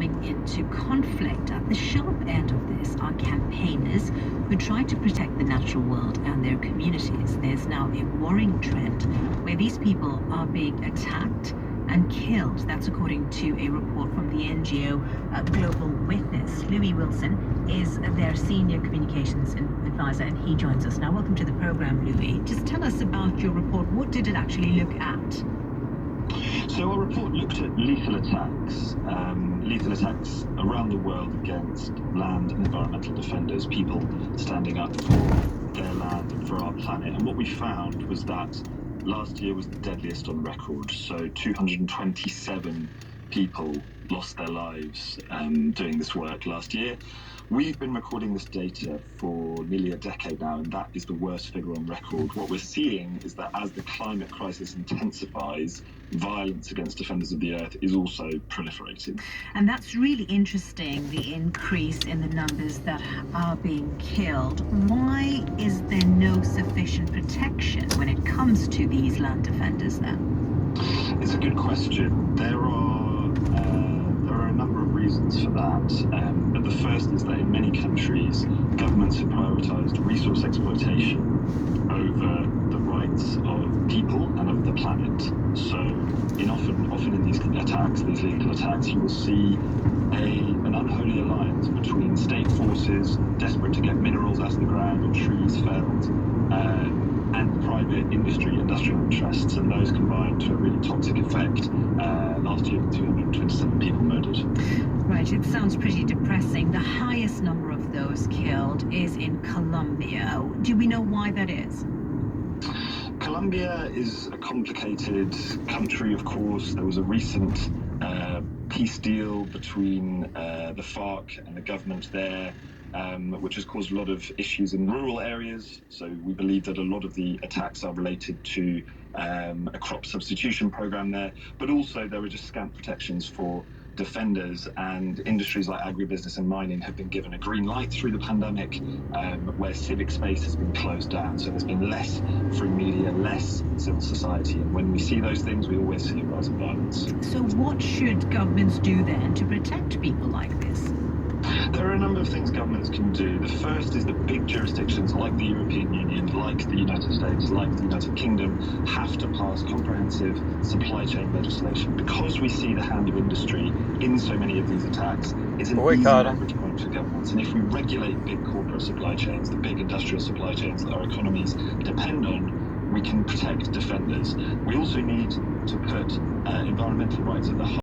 coming into conflict. At the sharp end of this are campaigners who try to protect the natural world and their communities. There's now a worrying trend where these people are being attacked and killed. That's according to a report from the NGO Global Witness. Louis Wilson is their senior communications advisor, and he joins us now. Welcome to the program, Louis. Just tell us about your report. What did it actually look at? So our report looked at lethal attacks around the world against land and environmental defenders, people standing up for their land and for our planet. And what we found was that last year was the deadliest on record. So 227 people lost their lives doing this work last year. We've been recording this data for nearly a decade now, and that is the worst figure on record. What we're seeing is that as the climate crisis intensifies, violence against defenders of the earth is also proliferating. And that's really interesting, the increase in the numbers that are being killed. Why is there no sufficient protection when it comes to these land defenders then? It's a good question. There are a number of reasons for that. But the first is that in many countries, governments have prioritised resource exploitation over the rights of people and of the planet. So often in these attacks, these lethal attacks, you will see an unholy alliance between state forces desperate to get minerals out of the ground or trees felled, and private industrial interests, and those combined to a really toxic effect. Last year, 227 people murdered. Right, it sounds pretty depressing. The highest number of those killed is in Colombia. Do we know why that is? Colombia is a complicated country, of course. There was a recent peace deal between the FARC and the government there, which has caused a lot of issues in rural areas. So we believe that a lot of the attacks are related to a crop substitution program there, but also there are just scant protections for defenders, and industries like agribusiness and mining have been given a green light through the pandemic, where civic space has been closed down. So there's been less free media, less civil society, and when we see those things, we always see a rise in violence. So what should governments do then to protect people like this? There are a number of things governments can do. The first is that big jurisdictions like the European Union, like the United States, like the United Kingdom, have to pass comprehensive supply chain legislation. Because we see the hand of industry in so many of these attacks, it's an easy leverage point for governments. And if we regulate big corporate supply chains, the big industrial supply chains that our economies depend on, we can protect defenders. We also need to put environmental rights at the heart